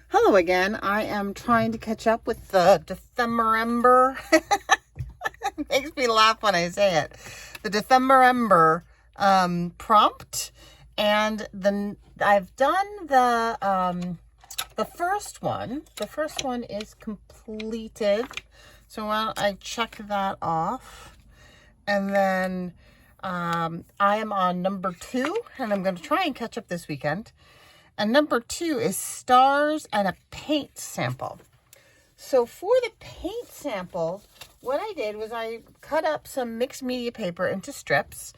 Hello again. I am trying to catch up with the December. It makes me laugh when I say it. The December prompt, and then I've done the first one. The first one is completed, so why don't I check that off, and then I am on number 2, and I'm going to try and catch up this weekend. And number 2 is stars and a paint sample. So for the paint sample, what I did was I cut up some mixed media paper into strips,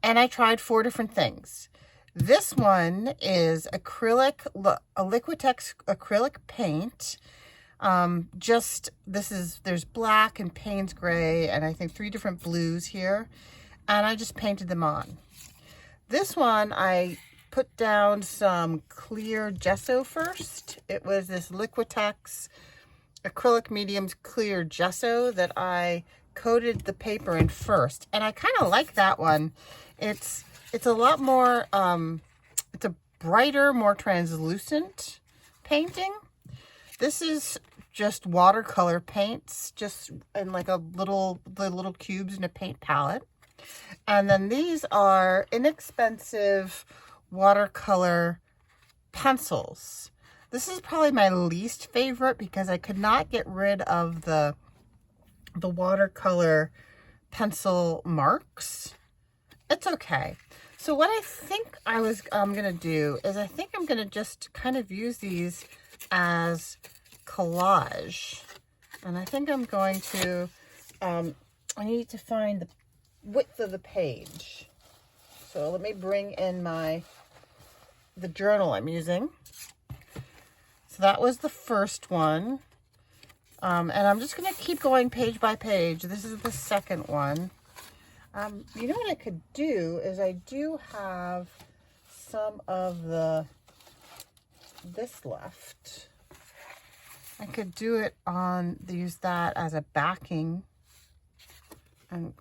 and I tried 4 different things. This one is acrylic, a Liquitex acrylic paint. There's black and Payne's gray, and I think 3 different blues here. And I just painted them on. This one, I put down some clear gesso first. It was this Liquitex Acrylic Medium's clear gesso that I coated the paper in first. And I kind of like that one. It's a lot more, it's a brighter, more translucent painting. This is just watercolor paints, just in like the little cubes in a paint palette. And then these are inexpensive watercolor pencils. This is probably my least favorite because I could not get rid of the watercolor pencil marks. It's okay. So what I think I'm gonna do is I think I'm gonna just kind of use these as collage, and I think I'm going to I need to find the width of the page. So let me bring in the journal I'm using. So that was the first one. And I'm just going to keep going page by page. This is the second one. You know what I could do is I do have some of this left. I could do it use that as a backing. And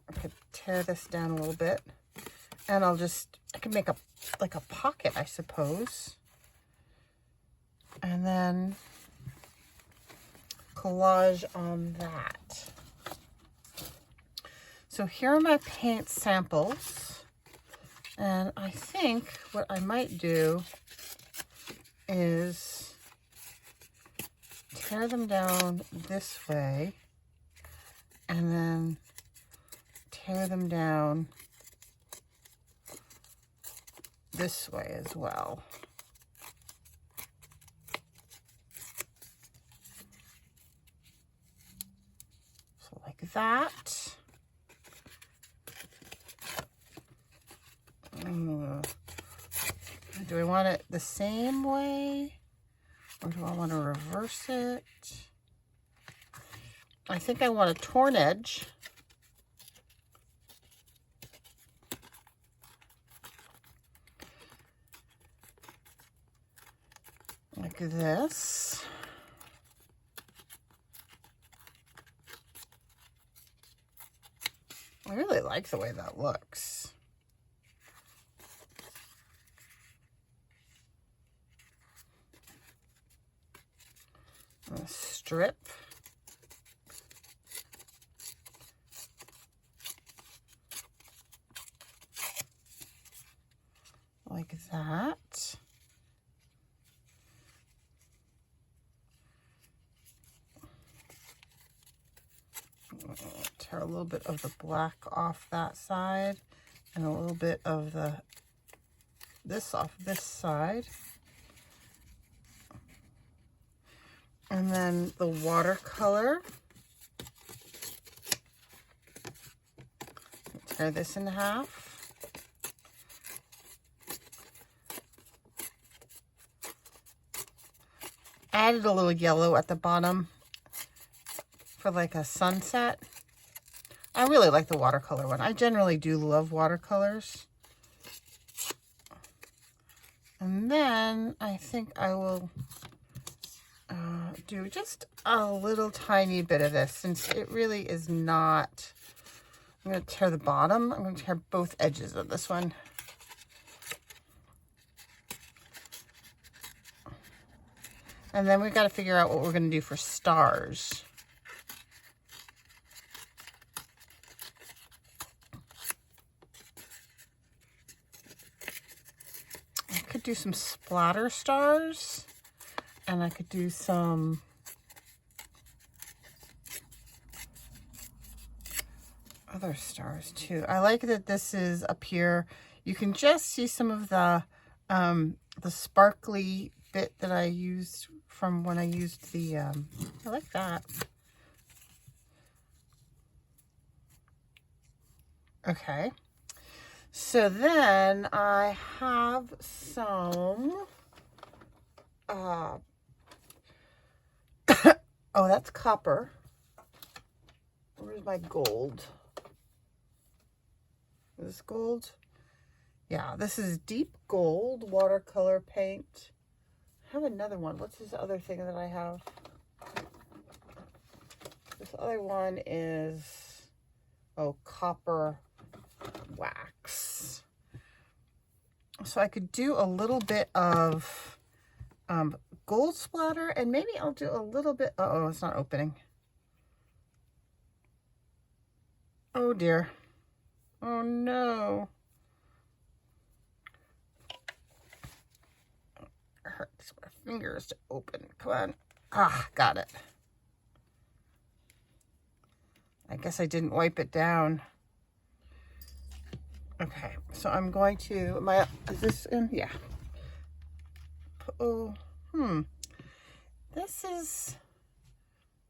I could tear this down a little bit. And I can make like a pocket, I suppose. And then collage on that. So here are my paint samples. And I think what I might do is tear them down this way and then tear them down this way as well. So like that. Do I want it the same way, or do I want to reverse it? I think I want a torn edge. Like this. I really like the way that looks. A strip. Like that. Tear a little bit of the black off that side and a little bit of this off this side. And then the watercolor. Tear this in half. Added a little yellow at the bottom for like a sunset. I really like the watercolor one. I generally do love watercolors. And then I think I will do just a little tiny bit of this, since it really is not. I'm going to tear the bottom. I'm going to tear both edges of this one. And then we've got to figure out what we're going to do for stars. I could do some splatter stars, and I could do some other stars too. I like that this is up here. You can just see some of the sparkly bit that I used from when I used the, I like that. Okay. So then I have some, oh, that's copper. Where's my gold? Is this gold? Yeah, this is deep gold watercolor paint. I have another one. What's this other thing that I have? This other one is, oh, copper wax. So I could do a little bit of gold splatter, and maybe I'll do a little bit, uh-oh, it's not opening. Oh dear. Oh no. It hurts my fingers to open. Come on. Ah, got it. I guess I didn't wipe it down. Okay, so I'm going to, is this in? Yeah. Oh, This is,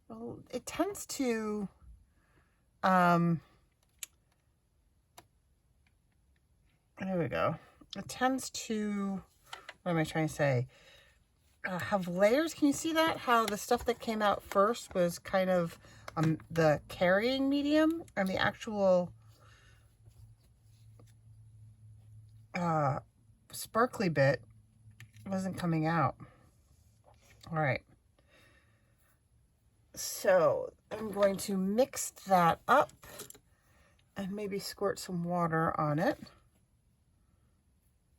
well, it tends to, there we go. It tends to, what am I trying to say? Have layers. Can you see that? How the stuff that came out first was kind of the carrying medium, and the actual sparkly bit wasn't coming out. All right. So I'm going to mix that up and maybe squirt some water on it.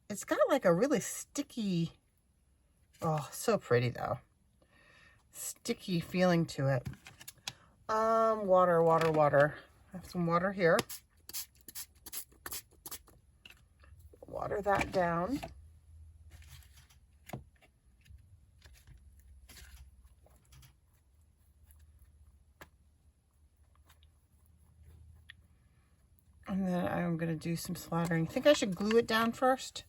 It's got like a really sticky, oh, so pretty though. Sticky feeling to it. Water. I have some water here. Water that down. And then I'm going to do some splattering. I think I should glue it down first.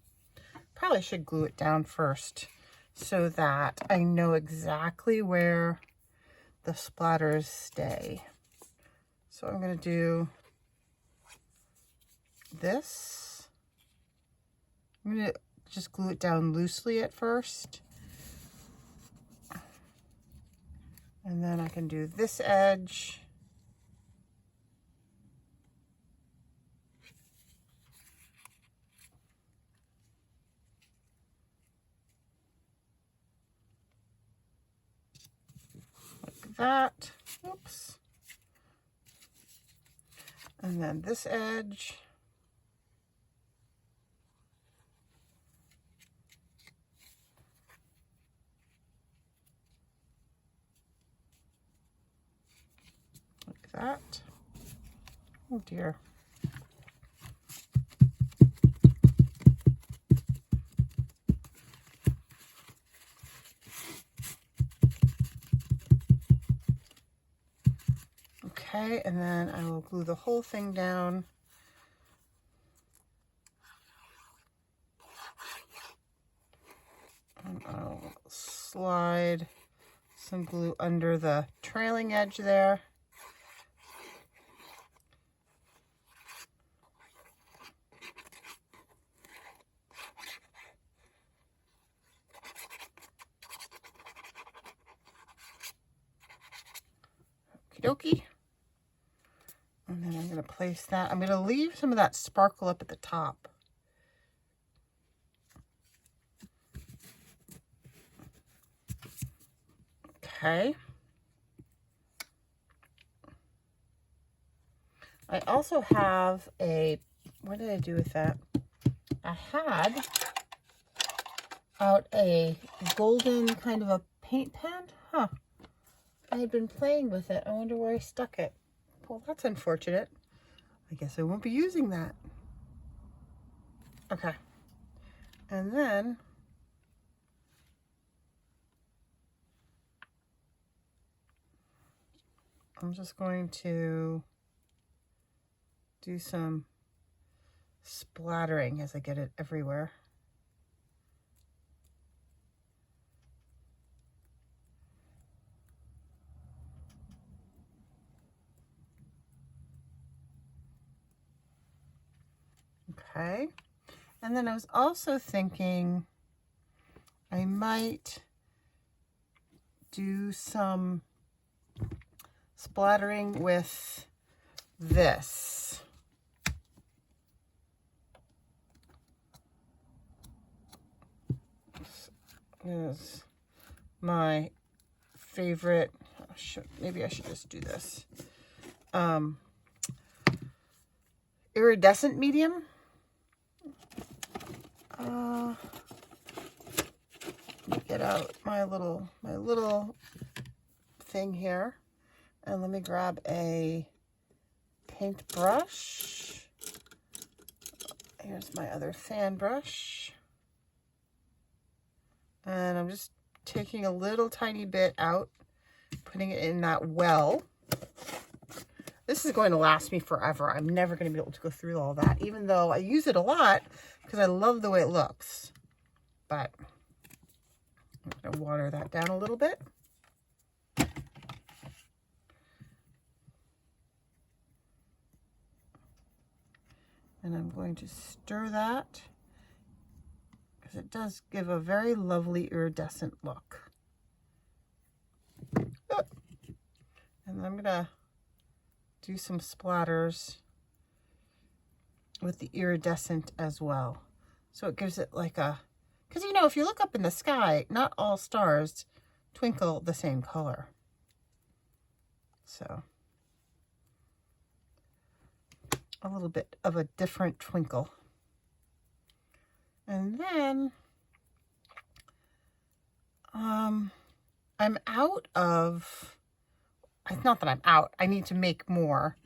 Probably should glue it down first so that I know exactly where the splatters stay. So I'm going to do this. I'm going to just glue it down loosely at first. And then I can do this edge. That, oops, and then this edge, like that. Oh dear. Okay, and then I will glue the whole thing down. And I'll slide some glue under the trailing edge there. Okie dokie. And then I'm going to place that. I'm going to leave some of that sparkle up at the top. Okay. I also have a, what did I do with that? I had out a golden kind of a paint pen? Huh. I had been playing with it. I wonder where I stuck it. Well, that's unfortunate. I guess I won't be using that. Okay. And then I'm just going to do some splattering as I get it everywhere. Okay. And then I was also thinking I might do some splattering with this. This is my favorite. Maybe I should just do this. Iridescent Medium. Let me get out my little thing here, and let me grab a paintbrush. Here's my other fan brush, and I'm just taking a little tiny bit out, putting it in that well. This is going to last me forever. I'm never going to be able to go through all that, even though I use it a lot because I love the way it looks. But I'm going to water that down a little bit. And I'm going to stir that because it does give a very lovely iridescent look. And I'm going to do some splatters with the iridescent as well. So it gives it like a, because you know, if you look up in the sky, not all stars twinkle the same color. So a little bit of a different twinkle. And then I'm out of, it's not that I'm out, I need to make more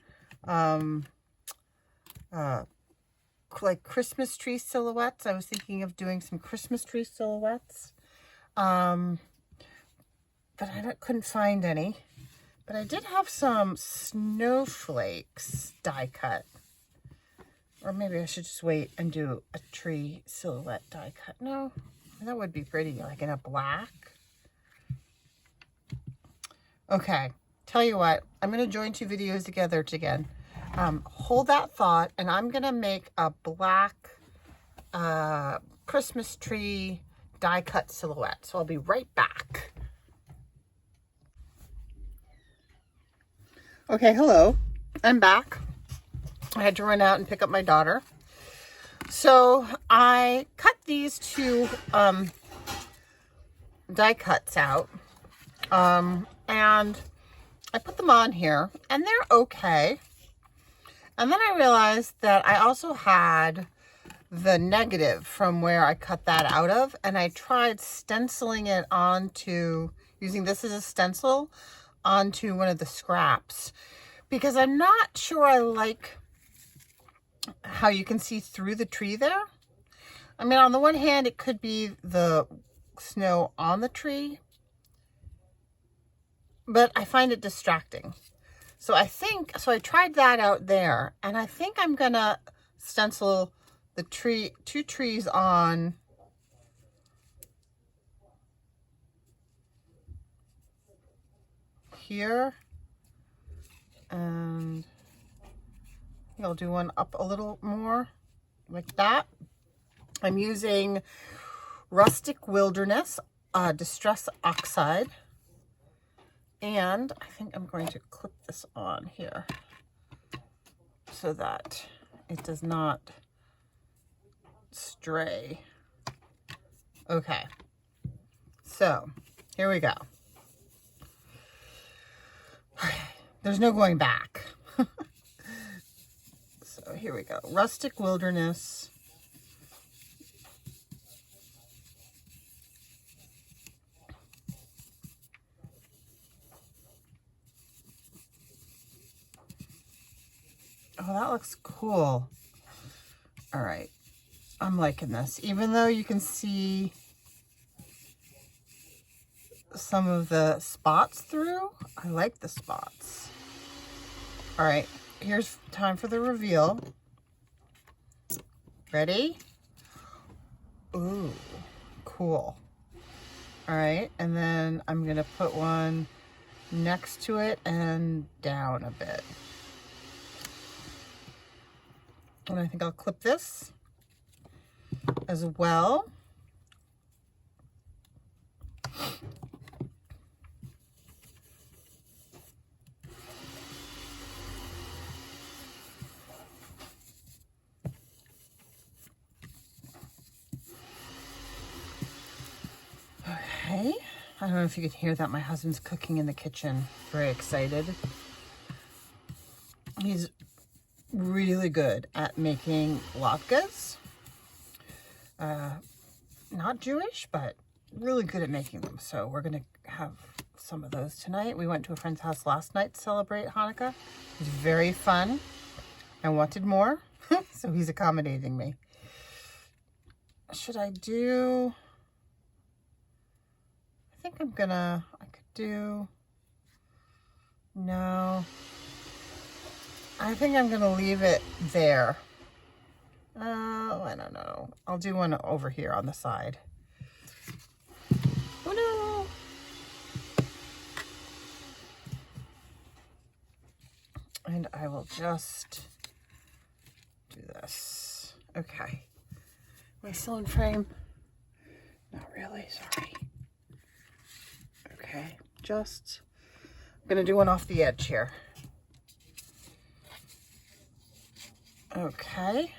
like Christmas tree silhouettes. I was thinking of doing some Christmas tree silhouettes, but I couldn't find any. But I did have some snowflakes die cut. Or maybe I should just wait and do a tree silhouette die cut. No, that would be pretty, like in a black. Okay, tell you what, I'm going to join two videos together again. Hold that thought, and I'm going to make a black Christmas tree die cut silhouette. So I'll be right back. Okay, hello. I'm back. I had to run out and pick up my daughter. So I cut these two die cuts out. And I put them on here, and they're okay. And then I realized that I also had the negative from where I cut that out of, and I tried stenciling it onto, using this as a stencil, onto one of the scraps, because I'm not sure I like how you can see through the tree there. I mean, on the one hand, it could be the snow on the tree, but I find it distracting. So I tried that out there, and I think I'm gonna stencil the two trees on here, and I'll do one up a little more like that. I'm using Rustic Wilderness Distress Oxide. And I think I'm going to clip this on here so that it does not stray. Okay, so here we go. There's no going back. So here we go. Rustic Wilderness. Oh, that looks cool. All right. I'm liking this. Even though you can see some of the spots through, I like the spots. All right. Here's time for the reveal. Ready? Ooh, cool. All right. And then I'm going to put one next to it and down a bit. And I think I'll clip this as well. Okay. I don't know if you can hear that. My husband's cooking in the kitchen. Very excited. He's really good at making latkes. Not Jewish, but really good at making them. So we're going to have some of those tonight. We went to a friend's house last night to celebrate Hanukkah. It was very fun. I wanted more, so he's accommodating me. Should I do... I think I'm gonna... I could do... No. I think I'm gonna leave it there. I don't know. I'll do one over here on the side. Oh no! And I will just do this. Okay. Am I still in frame? Not really, sorry. Okay, just, I'm gonna do one off the edge here. Okay.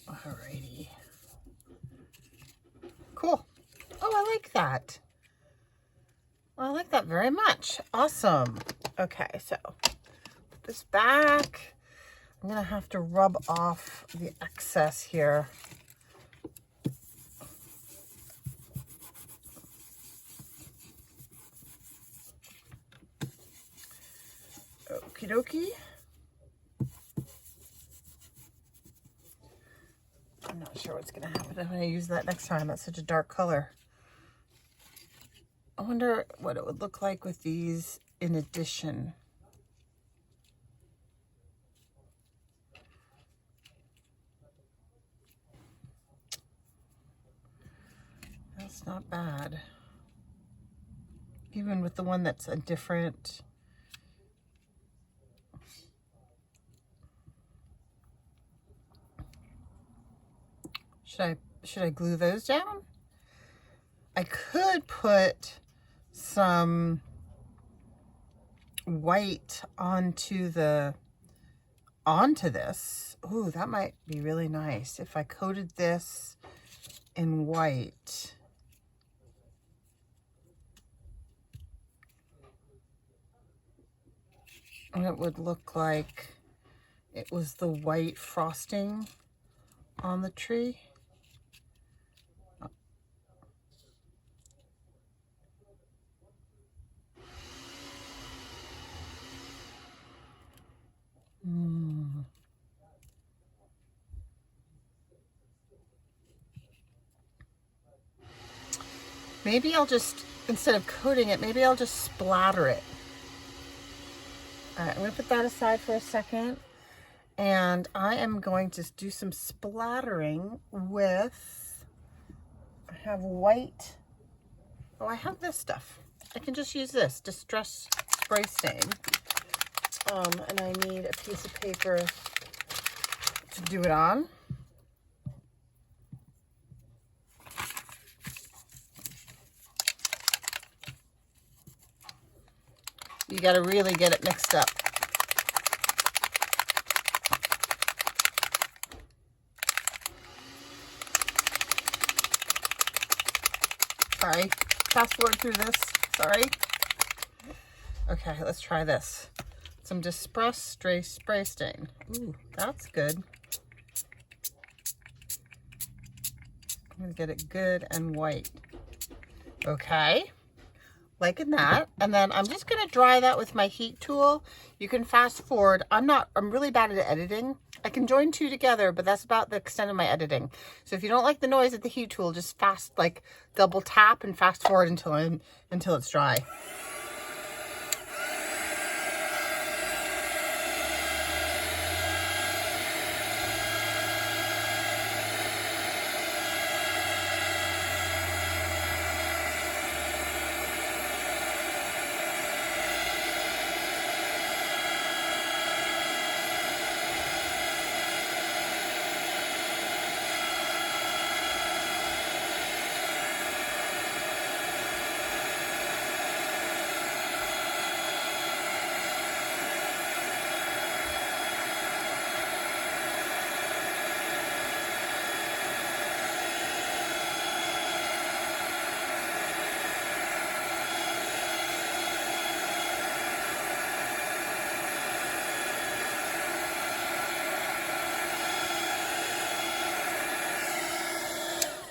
Alrighty. Cool. Oh, I like that. I like that very much. Awesome. Okay, so put this back. I'm gonna have to rub off the excess here. Okie dokie. I'm not sure what's gonna happen. I'm gonna use that next time. That's such a dark color. I wonder what it would look like with these in addition. That's not bad. Even with the one that's a different... Should I glue those down? I could put some white onto this. Ooh, that might be really nice if I coated this in white. And it would look like it was the white frosting on the tree. Maybe I'll just, instead of coating it, maybe I'll just splatter it. All right, I'm gonna put that aside for a second. And I am going to do some splattering with, I have white. Oh, I have this stuff. I can just use this, Distress Spray Stain. And I need a piece of paper to do it on. You got to really get it mixed up. Sorry, fast forward through this, sorry. Okay, let's try this. Some Distress Spray Stain. Ooh, that's good. I'm gonna get it good and white. Okay, liking that. And then I'm just gonna dry that with my heat tool. You can fast forward. I'm really bad at editing. I can join two together, but that's about the extent of my editing. So if you don't like the noise of the heat tool, just like double tap and fast forward until it's dry.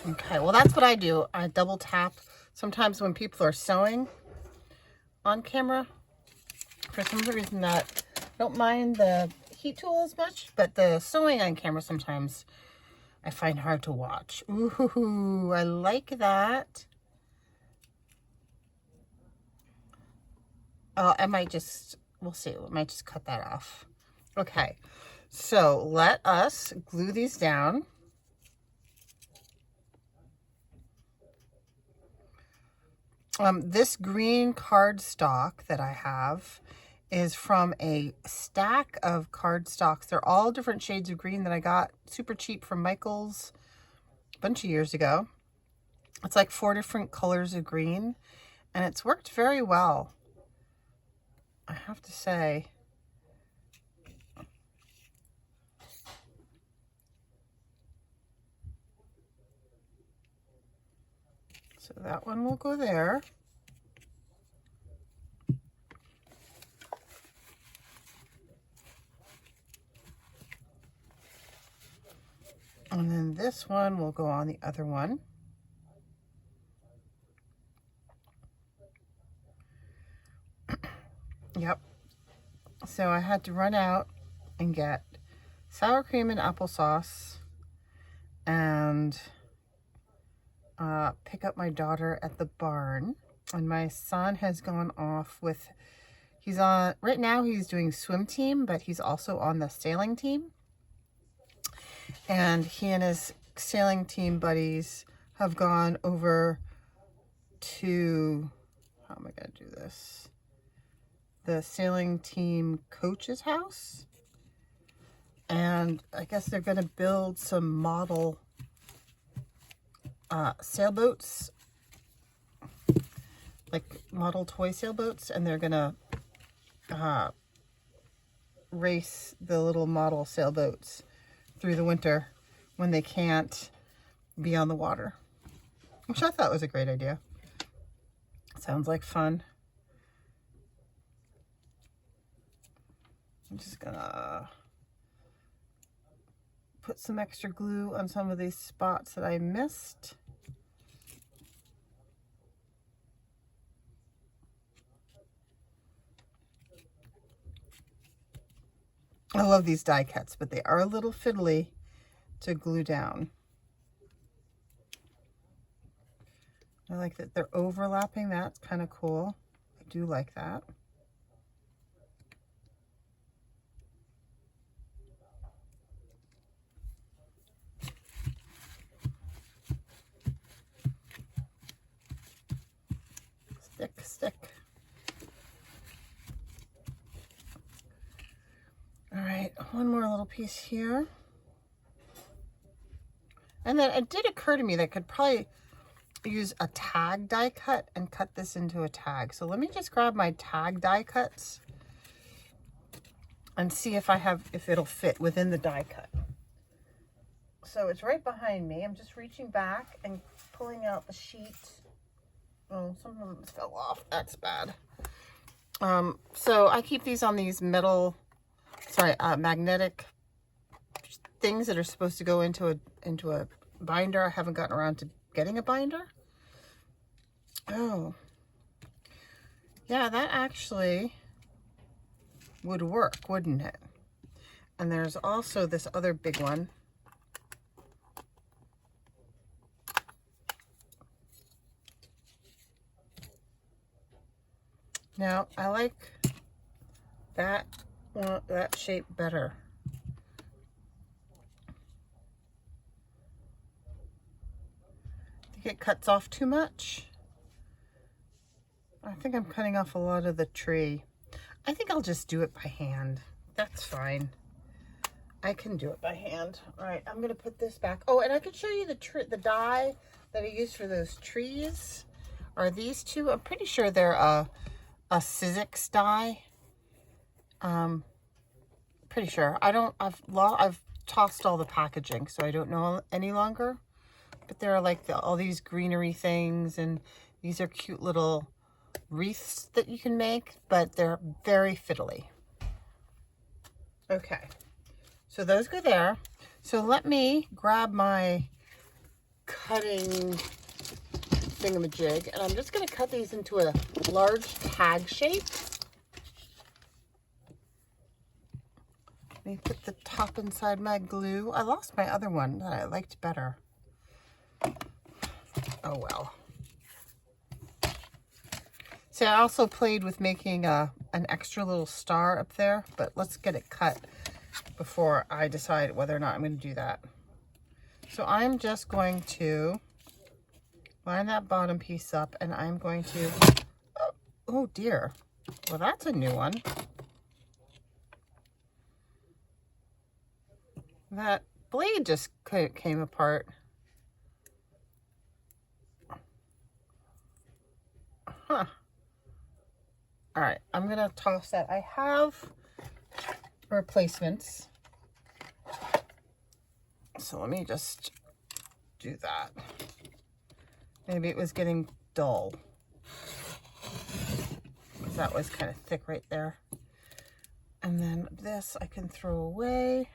Okay, well that's what I do. I double tap. Sometimes when people are sewing on camera, for some reason that I don't mind the heat tool as much, but the sewing on camera sometimes I find hard to watch. Ooh, I like that. I might just, we'll see. We might just cut that off. Okay, so let us glue these down. This green cardstock that I have is from a stack of cardstocks. They're all different shades of green that I got super cheap from Michael's a bunch of years ago. It's like 4 different colors of green, and it's worked very well, I have to say. So that one will go there. And then this one will go on the other one. Yep. So I had to run out and get sour cream and applesauce and pick up my daughter at the barn. And my son has gone off with, right now he's doing swim team, but he's also on the sailing team. And he and his sailing team buddies have gone over to, how am I going to do this? The sailing team coach's house. And I guess they're going to build some model sailboats, like model toy sailboats, and they're going to race the little model sailboats through the winter when they can't be on the water, which I thought was a great idea. Sounds like fun. I'm just gonna put some extra glue on some of these spots that I missed. I love these die cuts, but they are a little fiddly to glue down. I like that they're overlapping. That's kind of cool. I do like that. Stick. All right, one more little piece here. And then it did occur to me that I could probably use a tag die cut and cut this into a tag. So let me just grab my tag die cuts and see if it'll fit within the die cut. So it's right behind me. I'm just reaching back and pulling out the sheet. Oh, some of them fell off. That's bad. So I keep these on these magnetic things that are supposed to go into a binder. I haven't gotten around to getting a binder. Oh, yeah, that actually would work, wouldn't it? And there's also this other big one. Now, I like that one, that shape better. Think it cuts off too much? I think I'm cutting off a lot of the tree. I think I'll just do it by hand. That's fine. I can do it by hand. All right, I'm gonna put this back. Oh, and I could show you the die that I used for those trees. Are these two? I'm pretty sure they're a Sizzix die. Pretty sure. I've tossed all the packaging, so I don't know any longer. But there are like all these greenery things, and these are cute little wreaths that you can make, but they're very fiddly. Okay, so those go there. So let me grab my cutting thingamajig, and I'm just going to cut these into a large tag shape. Let me put the top inside my glue. I lost my other one that I liked better. Oh well. See, I also played with making an extra little star up there, but let's get it cut before I decide whether or not I'm going to do that. So I'm just going to line that bottom piece up, and I'm going to, oh dear, well that's a new one. That blade just came apart. Huh. All right, I'm gonna toss that. I have replacements. So let me just do that. Maybe it was getting dull. That was kind of thick right there. And then this I can throw away.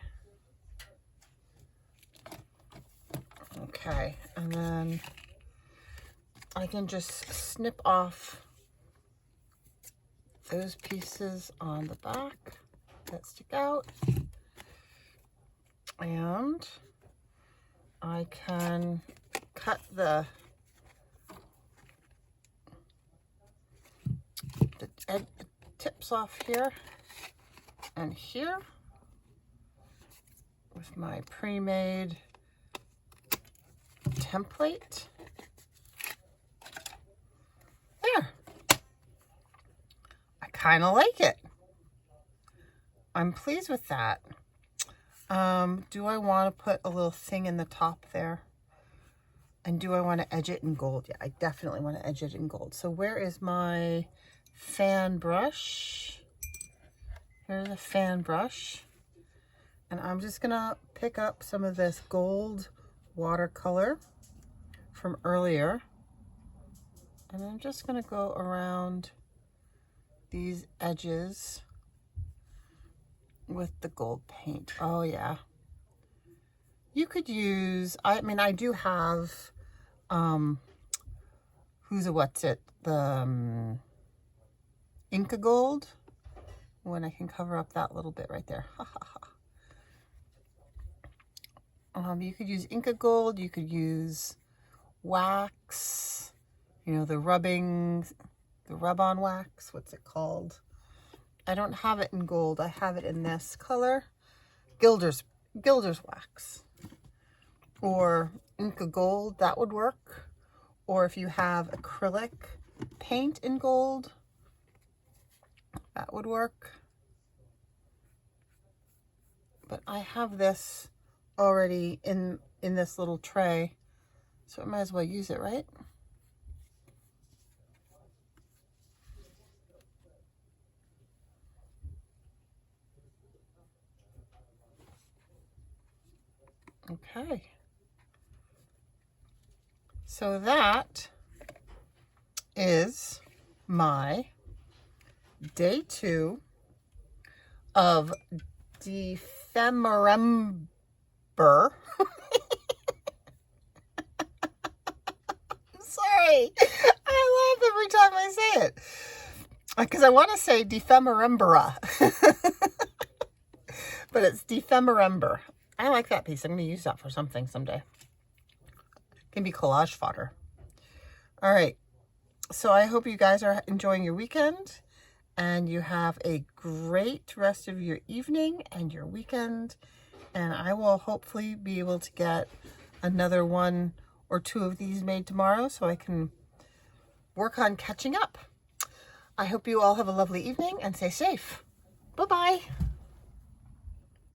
Okay, and then I can just snip off those pieces on the back that stick out, and I can cut the tips off here and here with my pre-made template. There. I kind of like it. I'm pleased with that. Do I want to put a little thing in the top there? And do I want to edge it in gold? Yeah, I definitely want to edge it in gold. So where is my fan brush? Here's a fan brush. And I'm just going to pick up some of this gold watercolor from earlier. And I'm just going to go around these edges with the gold paint. Oh yeah. You could use, I mean, I do have, the Inca Gold, when I can cover up that little bit right there. You could use Inca Gold, you could use wax, you know, the rub-on wax, what's it called? I don't have it in gold, I have it in this color, Gilder's wax. Or Inca Gold, that would work. Or if you have acrylic paint in gold, that would work. But I have this already in this little tray, so I might as well use it, right? Okay. So that is my day 2 of December. Sorry. I laugh every time I say it. Because I want to say Defemmerembera. But it's Defemmerember. I like that piece. I'm going to use that for something someday. It can be collage fodder. All right. So I hope you guys are enjoying your weekend. And you have a great rest of your evening and your weekend. And I will hopefully be able to get another 1 or 2 of these made tomorrow so I can work on catching up. I hope you all have a lovely evening and stay safe. Bye-bye.